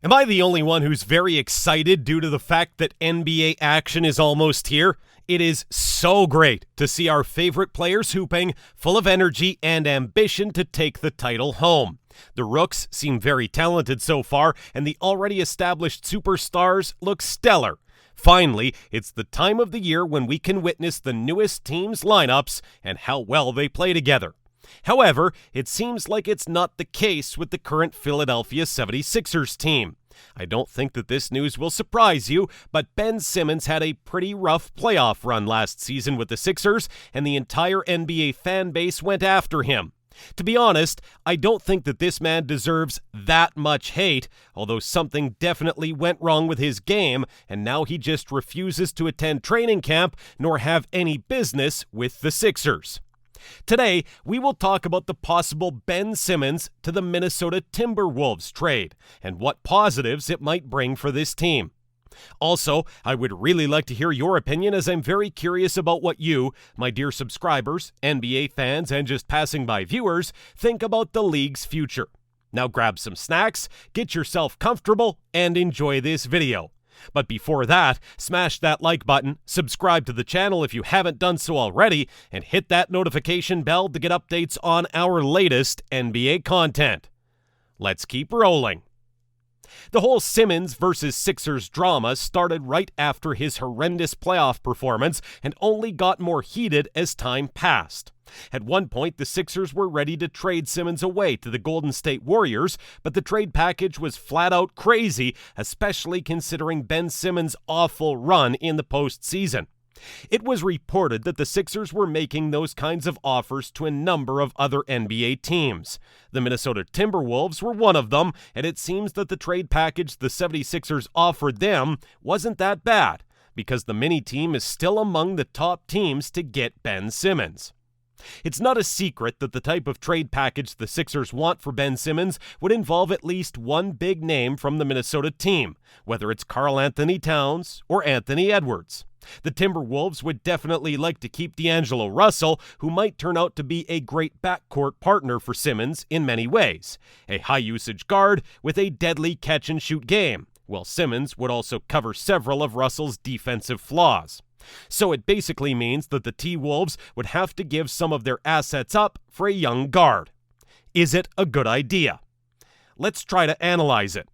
Am I the only one who's very excited due to the fact that NBA action is almost here? It is so great to see our favorite players hooping, full of energy and ambition to take the title home. The Rooks seem very talented so far, and the already established superstars look stellar. Finally, it's the time of the year when we can witness the newest team's lineups and how well they play together. However, it seems like it's not the case with the current Philadelphia 76ers team. I don't think that this news will surprise you, but Ben Simmons had a pretty rough playoff run last season with the Sixers, and the entire NBA fan base went after him. To be honest, I don't think that this man deserves that much hate, although something definitely went wrong with his game, and now he just refuses to attend training camp nor have any business with the Sixers. Today, we will talk about the possible Ben Simmons to the Minnesota Timberwolves trade and what positives it might bring for this team. Also, I would really like to hear your opinion, as I'm very curious about what you, my dear subscribers, NBA fans, and just passing by viewers, think about the league's future. Now grab some snacks, get yourself comfortable, and enjoy this video. But before that, smash that like button, subscribe to the channel if you haven't done so already, and hit that notification bell to get updates on our latest NBA content. Let's keep rolling. The whole Simmons versus Sixers drama started right after his horrendous playoff performance and only got more heated as time passed. At one point, the Sixers were ready to trade Simmons away to the Golden State Warriors, but the trade package was flat out crazy, especially considering Ben Simmons' awful run in the postseason. It was reported that the Sixers were making those kinds of offers to a number of other NBA teams. The Minnesota Timberwolves were one of them, and it seems that the trade package the 76ers offered them wasn't that bad, because the mini-team is still among the top teams to get Ben Simmons. It's not a secret that the type of trade package the Sixers want for Ben Simmons would involve at least one big name from the Minnesota team, whether it's Karl-Anthony Towns or Anthony Edwards. The Timberwolves would definitely like to keep D'Angelo Russell, who might turn out to be a great backcourt partner for Simmons in many ways. A high-usage guard with a deadly catch-and-shoot game, while Simmons would also cover several of Russell's defensive flaws. So it basically means that the T-Wolves would have to give some of their assets up for a young guard. Is it a good idea? Let's try to analyze it.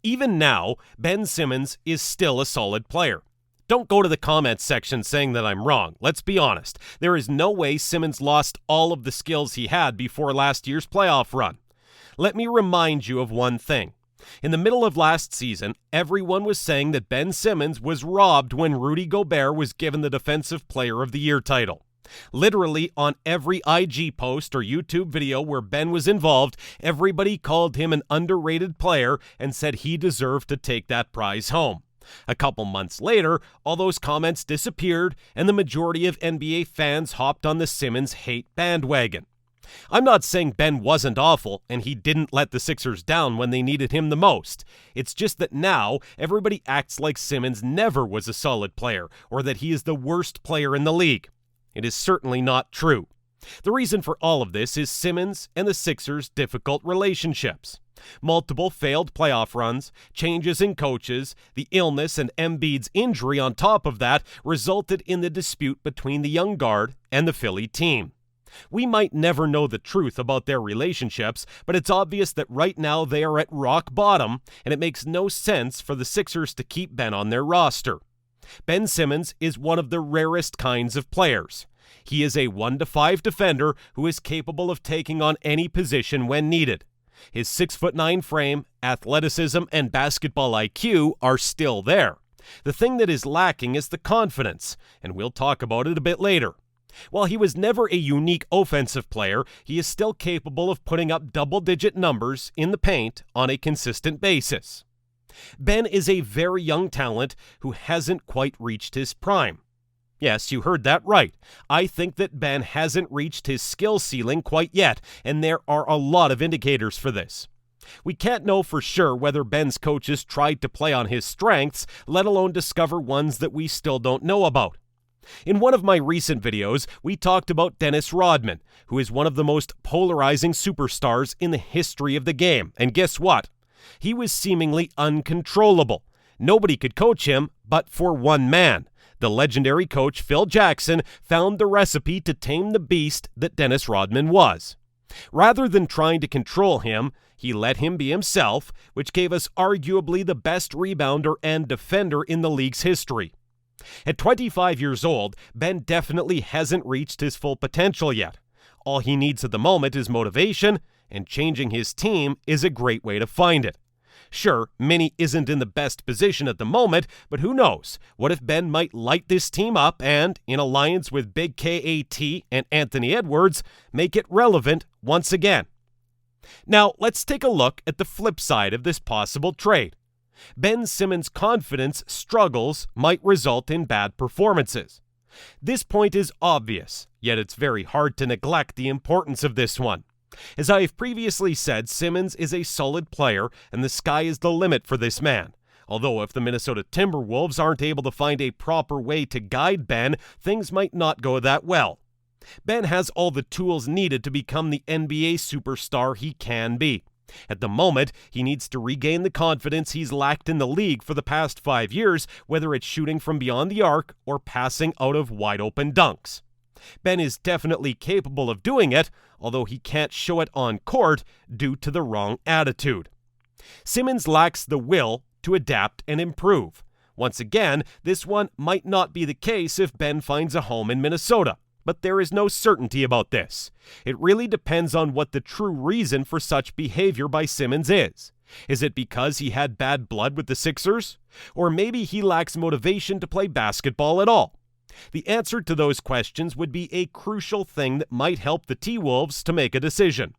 Even now, Ben Simmons is still a solid player. Don't go to the comments section saying that I'm wrong. Let's be honest. There is no way Simmons lost all of the skills he had before last year's playoff run. Let me remind you of one thing. In the middle of last season, everyone was saying that Ben Simmons was robbed when Rudy Gobert was given the Defensive Player of the Year title. Literally on every IG post or YouTube video where Ben was involved, everybody called him an underrated player and said he deserved to take that prize home. A couple months later, all those comments disappeared and the majority of NBA fans hopped on the Simmons hate bandwagon. I'm not saying Ben wasn't awful and he didn't let the Sixers down when they needed him the most. It's just that now everybody acts like Simmons never was a solid player or that he is the worst player in the league. It is certainly not true. The reason for all of this is Simmons and the Sixers' difficult relationships. Multiple failed playoff runs, changes in coaches, the illness and Embiid's injury on top of that resulted in the dispute between the young guard and the Philly team. We might never know the truth about their relationships, but it's obvious that right now they are at rock bottom, and it makes no sense for the Sixers to keep Ben on their roster. Ben Simmons is one of the rarest kinds of players. He is a 1-to-5 defender who is capable of taking on any position when needed. His 6'9" frame, athleticism, and basketball IQ are still there. The thing that is lacking is the confidence, and we'll talk about it a bit later. While he was never a unique offensive player, he is still capable of putting up double-digit numbers in the paint on a consistent basis. Ben is a very young talent who hasn't quite reached his prime. Yes, you heard that right. I think that Ben hasn't reached his skill ceiling quite yet, and there are a lot of indicators for this. We can't know for sure whether Ben's coaches tried to play on his strengths, let alone discover ones that we still don't know about. In one of my recent videos, we talked about Dennis Rodman, who is one of the most polarizing superstars in the history of the game. And guess what? He was seemingly uncontrollable. Nobody could coach him but for one man. The legendary coach Phil Jackson found the recipe to tame the beast that Dennis Rodman was. Rather than trying to control him, he let him be himself, which gave us arguably the best rebounder and defender in the league's history. At 25 years old, Ben definitely hasn't reached his full potential yet. All he needs at the moment is motivation, and changing his team is a great way to find it. Sure, Minnie isn't in the best position at the moment, but who knows? What if Ben might light this team up and, in alliance with Big KAT and Anthony Edwards, make it relevant once again? Now, let's take a look at the flip side of this possible trade. Ben Simmons' confidence struggles might result in bad performances. This point is obvious, yet it's very hard to neglect the importance of this one. As I have previously said, Simmons is a solid player, and the sky is the limit for this man. Although if the Minnesota Timberwolves aren't able to find a proper way to guide Ben, things might not go that well. Ben has all the tools needed to become the NBA superstar he can be. At the moment, he needs to regain the confidence he's lacked in the league for the past 5 years, whether it's shooting from beyond the arc or passing out of wide-open dunks. Ben is definitely capable of doing it, although he can't show it on court due to the wrong attitude. Simmons lacks the will to adapt and improve. Once again, this one might not be the case if Ben finds a home in Minnesota, but there is no certainty about this. It really depends on what the true reason for such behavior by Simmons is. Is it because he had bad blood with the Sixers? Or maybe he lacks motivation to play basketball at all? The answer to those questions would be a crucial thing that might help the T-Wolves to make a decision.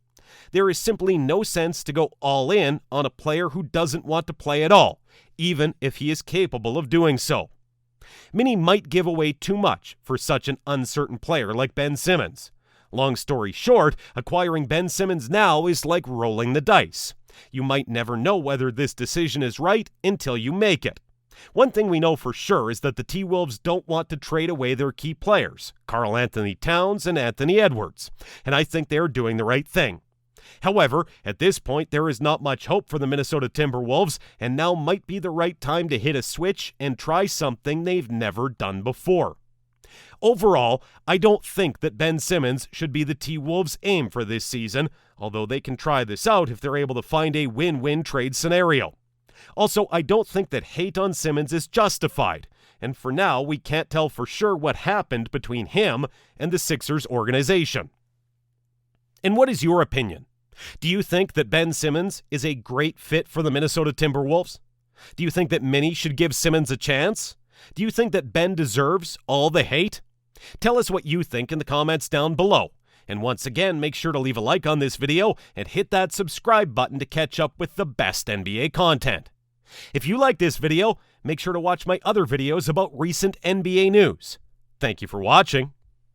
There is simply no sense to go all in on a player who doesn't want to play at all, even if he is capable of doing so. Minnie might give away too much for such an uncertain player like Ben Simmons. Long story short, acquiring Ben Simmons now is like rolling the dice. You might never know whether this decision is right until you make it. One thing we know for sure is that the T-Wolves don't want to trade away their key players, Karl Anthony Towns and Anthony Edwards, and I think they are doing the right thing. However, at this point, there is not much hope for the Minnesota Timberwolves, and now might be the right time to hit a switch and try something they've never done before. Overall, I don't think that Ben Simmons should be the T-Wolves' aim for this season, although they can try this out if they're able to find a win-win trade scenario. Also, I don't think that hate on Simmons is justified, and for now, we can't tell for sure what happened between him and the Sixers organization. And what is your opinion? Do you think that Ben Simmons is a great fit for the Minnesota Timberwolves? Do you think that Minnie should give Simmons a chance? Do you think that Ben deserves all the hate? Tell us what you think in the comments down below. And once again, make sure to leave a like on this video and hit that subscribe button to catch up with the best NBA content. If you like this video, make sure to watch my other videos about recent NBA news. Thank you for watching.